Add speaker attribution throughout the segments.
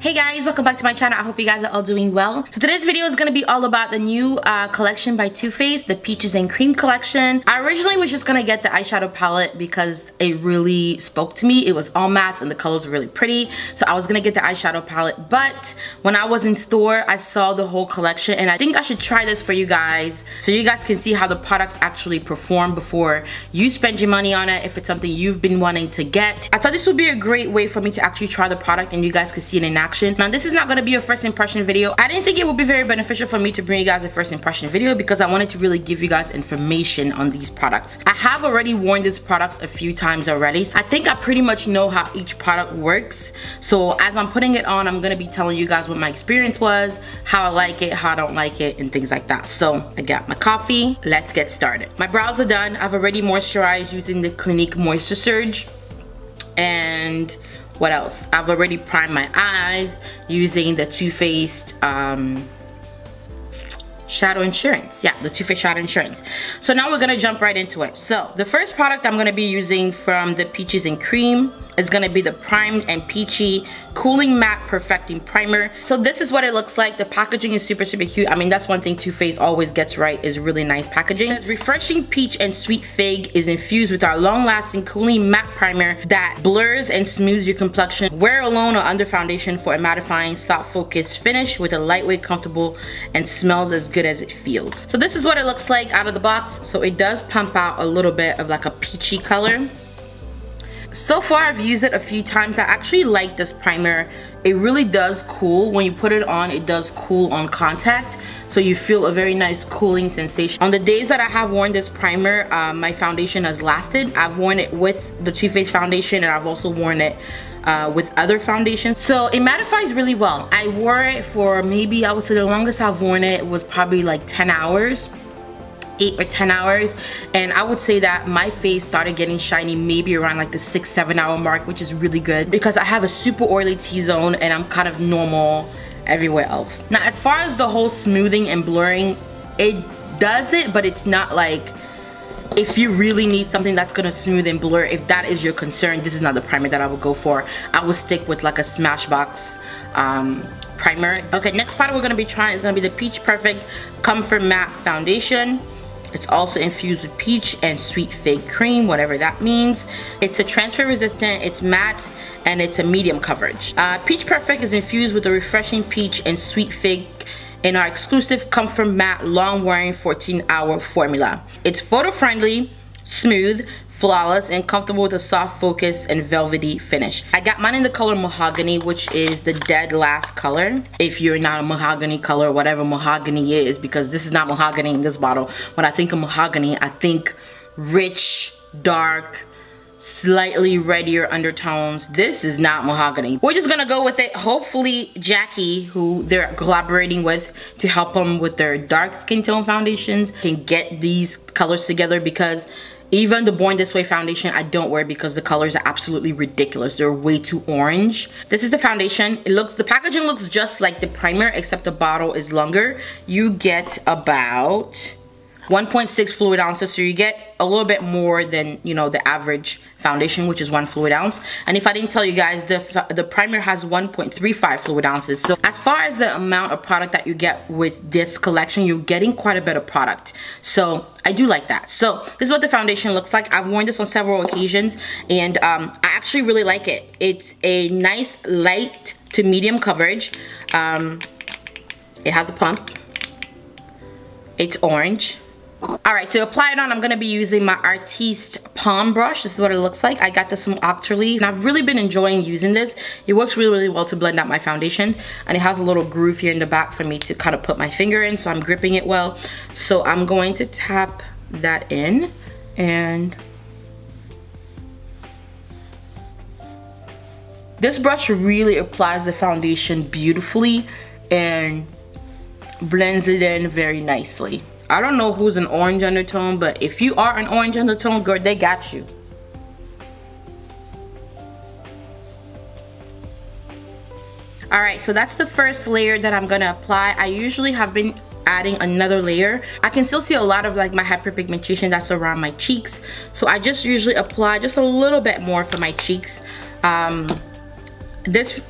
Speaker 1: Hey guys, welcome back to my channel. I hope you guys are all doing well. So today's video is going to be all about the new collection by Too Faced, the Peaches and Cream collection. I originally was just going to get the eyeshadow palette because it really spoke to me. It was all matte and the colors were really pretty. So I was going to get the eyeshadow palette. But when I was in store, I saw the whole collection and I think I should try this for you guys so you guys can see how the products actually perform before you spend your money on it if it's something you've been wanting to get. I thought this would be a great way for me to actually try the product and you guys could see it in action. Now this is not going to be a first impression video. I didn't think it would be very beneficial for me to bring you guys a first impression video because I wanted to really give you guys information on these products. I have already worn these products a few times already. So I think I pretty much know how each product works. So as I'm putting it on, I'm going to be telling you guys what my experience was, how I like it, how I don't like it, and things like that. So I got my coffee. Let's get started. My brows are done. I've already moisturized using the Clinique Moisture Surge. And what else? I've already primed my eyes using the Too Faced Shadow Insurance. Yeah, the Too Faced Shadow Insurance. So now we're gonna jump right into it. So the first product I'm gonna be using from the Peaches and Cream is gonna be the Primed and Peachy Cooling Matte Perfecting Primer. So this is what it looks like. The packaging is super cute. I mean, that's one thing Too Faced always gets right, is really nice packaging. It says refreshing peach and sweet fig is infused with our long-lasting cooling matte primer that blurs and smooths your complexion. Wear alone or under foundation for a mattifying, soft focused finish with a lightweight, comfortable, and smells as good as it feels. So this is what it looks like out of the box. So it does pump out a little bit of like a peachy color. So far I've used it a few times. I actually like this primer. It really does cool. When you put it on, it does cool on contact. So you feel a very nice cooling sensation. On the days that I have worn this primer, my foundation has lasted. I've worn it with the Too Faced foundation and I've also worn it with other foundations. So it mattifies really well. I wore it for maybe, I would say the longest I've worn it was probably like 10 hours. 8 or 10 hours, and I would say that my face started getting shiny maybe around like the 6-7 hour mark, which is really good because I have a super oily T-zone and I'm kind of normal everywhere else. Now as far as the whole smoothing and blurring, it does it, but it's not like, if you really need something that's gonna smooth and blur, if that is your concern, this is not the primer that I would go for. I would stick with like a Smashbox primer. Okay, next product we're gonna be trying is gonna be the Peach Perfect Comfort Matte Foundation. It's also infused with peach and sweet fig cream, whatever that means. It's a transfer resistant, it's matte, and it's a medium coverage. Peach Perfect is infused with a refreshing peach and sweet fig in our exclusive Comfort Matte long wearing 14-hour formula. It's photo friendly, smooth, flawless, and comfortable with a soft focus and velvety finish. I got mine in the color Mahogany, which is the dead last color. If you're not a mahogany color, whatever mahogany is, because this is not mahogany in this bottle. When I think of mahogany, I think rich, dark, slightly reddier undertones. This is not mahogany. We're just gonna go with it. Hopefully Jackie, who they're collaborating with to help them with their dark skin tone foundations, can get these colors together, because even the Born This Way foundation I don't wear because the colors are absolutely ridiculous. They're way too orange. This is the foundation. The packaging looks just like the primer except the bottle is longer. You get about 1.6 fluid ounces, so you get a little bit more than, you know, the average foundation, which is 1 fluid ounce. And if I didn't tell you guys, the primer has 1.35 fluid ounces. So as far as the amount of product that you get with this collection, you're getting quite a bit of product. So I do like that. So this is what the foundation looks like. I've worn this on several occasions and I actually really like it. It's a nice light to medium coverage. It has a pump. It's orange. Alright, to apply it on, I'm going to be using my Artiste Palm Brush. This is what it looks like. I got this from Octoly, and I've really been enjoying using this. It works really well to blend out my foundation, and it has a little groove here in the back for me to kind of put my finger in, so I'm gripping it well. So I'm going to tap that in, and this brush really applies the foundation beautifully and blends it in very nicely. I don't know who's an orange undertone, but if you are an orange undertone, girl, they got you. Alright, so that's the first layer that I'm gonna apply. I usually have been adding another layer. I can still see a lot of like my hyperpigmentation that's around my cheeks, so I just usually apply just a little bit more for my cheeks. This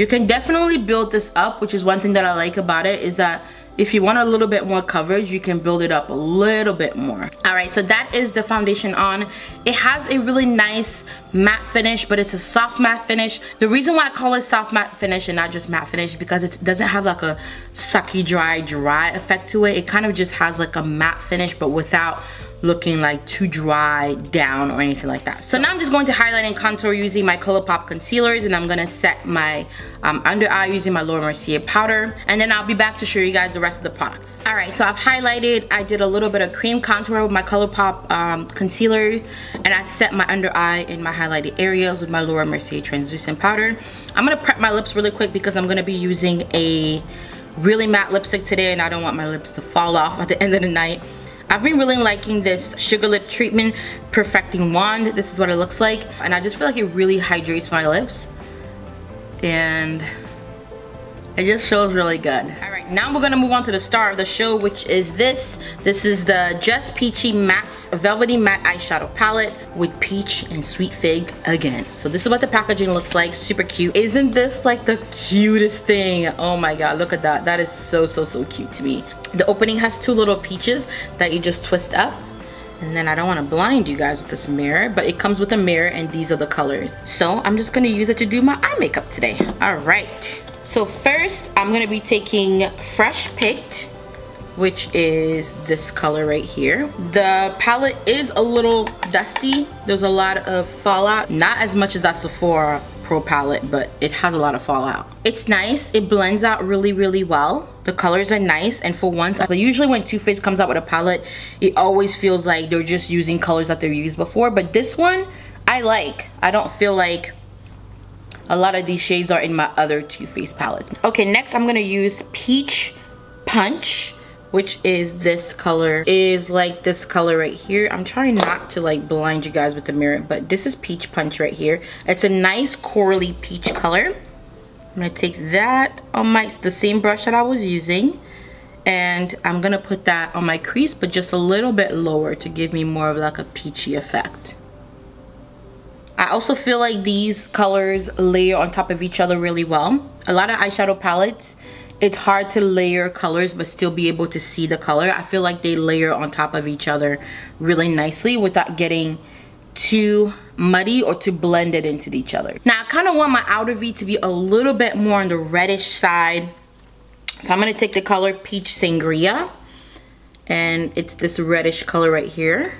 Speaker 1: You can definitely build this up, which is one thing that I like about it, is that if you want a little bit more coverage, you can build it up a little bit more. All right, so that is the foundation on. It has a really nice matte finish, but it's a soft matte finish. The reason why I call it soft matte finish and not just matte finish, because it doesn't have like a sucky dry effect to it. It kind of just has like a matte finish, but without looking like too dry down or anything like that. So now I'm just going to highlight and contour using my ColourPop concealers, and I'm gonna set my under eye using my Laura Mercier powder, and then I'll be back to show you guys the rest of the products. All right, so I've highlighted, I did a little bit of cream contour with my ColourPop concealer, and I set my under eye in my highlighted areas with my Laura Mercier translucent powder. I'm gonna prep my lips really quick because I'm gonna be using a really matte lipstick today, and I don't want my lips to fall off at the end of the night. I've been really liking this Sugar Lip Treatment Perfecting Wand. This is what it looks like, and I just feel like it really hydrates my lips, and it just shows really good. All right, now we're gonna move on to the star of the show, which is this. This is the Just Peachy Matte Velvety Matte Eyeshadow Palette with peach and sweet fig again. So this is what the packaging looks like, super cute. Isn't this like the cutest thing? Oh my God, look at that. That is so cute to me. The opening has two little peaches that you just twist up. And then I don't want to blind you guys with this mirror, but it comes with a mirror and these are the colors. So I'm just going to use it to do my eye makeup today. All right. So first I'm going to be taking Fresh Picked, which is this color right here. The palette is a little dusty. There's a lot of fallout. Not as much as that Sephora Pro palette, but it has a lot of fallout. It's nice. It blends out really well. The colors are nice, and for once, usually when Too Faced comes out with a palette, it always feels like they're just using colors that they've used before, but this one, I like. I don't feel like a lot of these shades are in my other Too Faced palettes. Okay, next I'm gonna use Peach Punch, which is this color, is like this color right here. I'm trying not to like blind you guys with the mirror, but this is Peach Punch right here. It's a nice corally peach color. I'm gonna take that on the same brush that I was using, and I'm gonna put that on my crease, but just a little bit lower to give me more of like a peachy effect. I also feel like these colors layer on top of each other really well. A lot of eyeshadow palettes, it's hard to layer colors but still be able to see the color. I feel like they layer on top of each other really nicely without getting too muddy or too blended into each other. Now I kind of want my outer V to be a little bit more on the reddish side, so I'm going to take the color Peach Sangria, and it's this reddish color right here,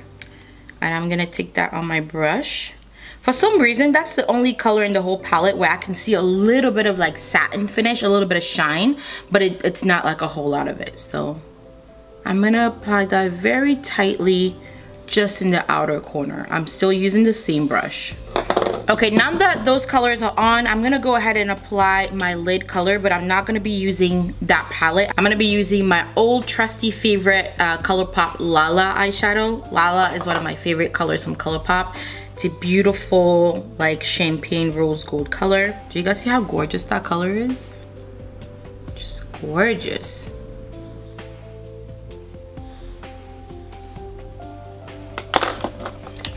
Speaker 1: and I'm going to take that on my brush. For some reason, that's the only color in the whole palette where I can see a little bit of like satin finish, a little bit of shine, but it's not like a whole lot of it. So I'm gonna apply that very tightly just in the outer corner. I'm still using the same brush. Okay, now that those colors are on, I'm gonna go ahead and apply my lid color, but I'm not gonna be using that palette. I'm gonna be using my old trusty favorite ColourPop Lala eyeshadow. Lala is one of my favorite colors from ColourPop. It's a beautiful like champagne rose gold color. Do you guys see how gorgeous that color is? Just gorgeous.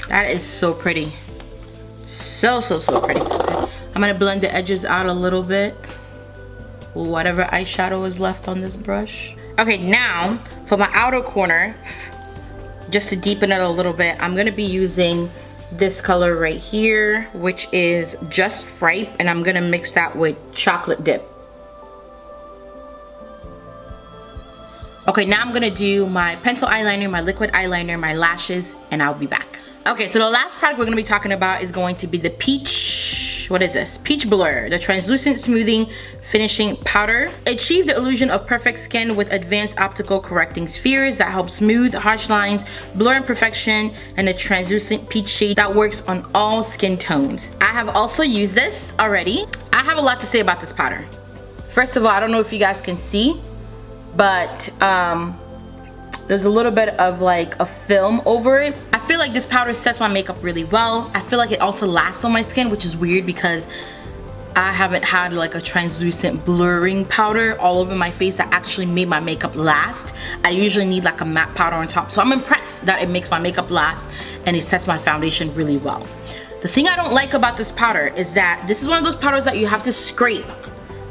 Speaker 1: That is so pretty. So pretty. Okay. I'm gonna blend the edges out a little bit, whatever eyeshadow is left on this brush. Okay, now for my outer corner, just to deepen it a little bit, I'm gonna be using this color right here, which is Just Ripe, and I'm gonna mix that with Chocolate Dip. Okay, now I'm gonna do my pencil eyeliner, my liquid eyeliner, my lashes, and I'll be back. Okay, so the last product we're gonna be talking about is going to be the Peach, what is this? Peach Blur, the translucent smoothing finishing powder. Achieve the illusion of perfect skin with advanced optical correcting spheres that help smooth harsh lines, blur imperfection, and a translucent peach shade that works on all skin tones. I have also used this already. I have a lot to say about this powder. First of all, I don't know if you guys can see, but there's a little bit of like a film over it. I feel like this powder sets my makeup really well. I feel like it also lasts on my skin, which is weird because I haven't had like a translucent blurring powder all over my face that actually made my makeup last. I usually need like a matte powder on top, so I'm impressed that it makes my makeup last and it sets my foundation really well. The thing I don't like about this powder is that this is one of those powders that you have to scrape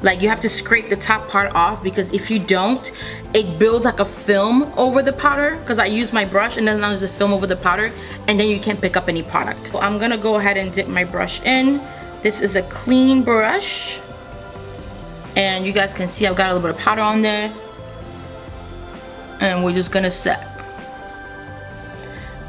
Speaker 1: Like you have to scrape the top part off, because if you don't, it builds like a film over the powder, because I use my brush and then there's a film over the powder, and then you can't pick up any product. So I'm gonna go ahead and dip my brush in. This is a clean brush, and you guys can see I've got a little bit of powder on there, and we're just gonna set.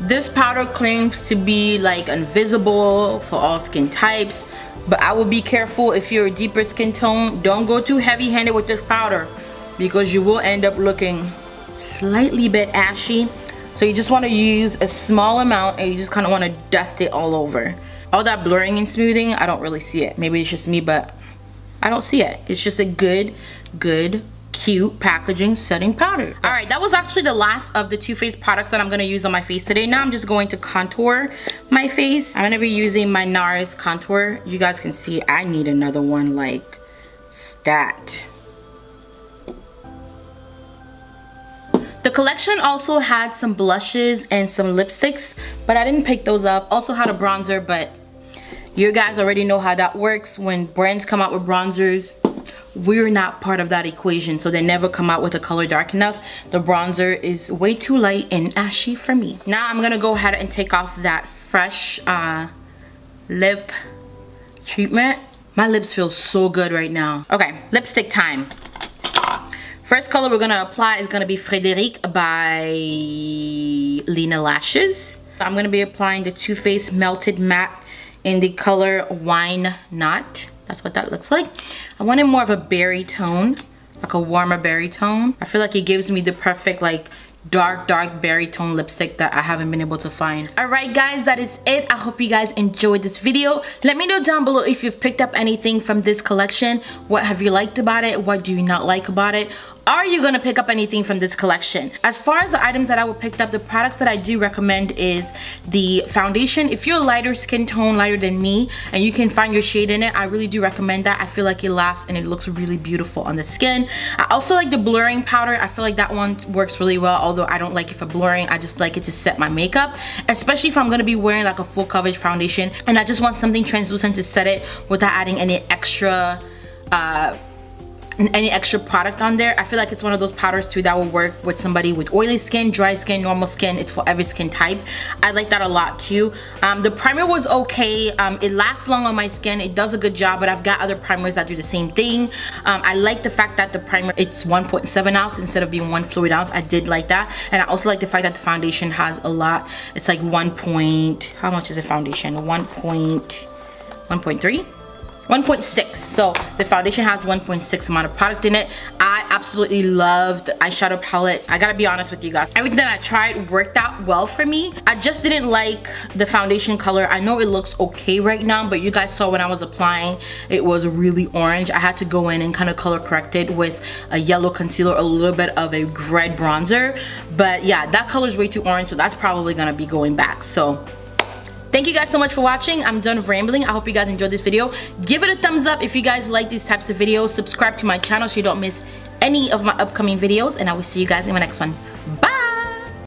Speaker 1: This powder claims to be like invisible for all skin types, but I would be careful if you're a deeper skin tone. Don't go too heavy-handed with this powder, because you will end up looking slightly bit ashy. So you just want to use a small amount, and you just kind of want to dust it all over. All that blurring and smoothing, I don't really see it. Maybe it's just me, but I don't see it. It's just a good, cute packaging setting powder. All right, that was actually the last of the Too Faced products that I'm gonna use on my face today. Now I'm just going to contour my face. I'm gonna be using my NARS contour. You guys can see I need another one like stat. The collection also had some blushes and some lipsticks, but I didn't pick those up. Also had a bronzer, but you guys already know how that works. When brands come out with bronzers, we're not part of that equation, so they never come out with a color dark enough. The bronzer is way too light and ashy for me. Now I'm gonna go ahead and take off that fresh lip treatment. My lips feel so good right now. Okay, lipstick time. First color we're gonna apply is gonna be Frédéric by Lena Lashes. I'm gonna be applying the Too Faced Melted Matte in the color Wine Not. That's what that looks like. I wanted more of a berry tone, like a warmer berry tone. I feel like it gives me the perfect like dark berry tone lipstick that I haven't been able to find. Alright guys, that is it. I hope you guys enjoyed this video. Let me know down below if you've picked up anything from this collection. What have you liked about it? What do you not like about it? Are you gonna pick up anything from this collection? As far as the items that I would pick up, the products that I do recommend is the foundation. If you're a lighter skin tone, lighter than me, and you can find your shade in it, I really do recommend that. I feel like it lasts and it looks really beautiful on the skin. I also like the blurring powder. I feel like that one works really well, although I don't like it for blurring. I just like it to set my makeup, especially if I'm gonna be wearing like a full coverage foundation and I just want something translucent to set it without adding any extra product on there. I feel like it's one of those powders too that will work with somebody with oily skin, dry skin, normal skin. It's for every skin type. I like that a lot too. The primer was okay. It lasts long on my skin. It does a good job, but I've got other primers that do the same thing. I like the fact that the primer, it's 1.7 ounce instead of being 1 fluid ounce. I did like that. And I also like the fact that the foundation has a lot. It's like how much is the foundation? 1.3? 1.6. So the foundation has 1.6 amount of product in it. I absolutely loved the eyeshadow palette. I gotta be honest with you guys, everything that I tried worked out well for me. I just didn't like the foundation color. I know it looks okay right now, but you guys saw when I was applying, it was really orange. I had to go in and kind of color correct it with a yellow concealer, a little bit of a red bronzer. But yeah, that color is way too orange, so that's probably gonna be going back. So thank you guys so much for watching. I'm done rambling. I hope you guys enjoyed this video. Give it a thumbs up if you guys like these types of videos. Subscribe to my channel so you don't miss any of my upcoming videos, and I will see you guys in my next one.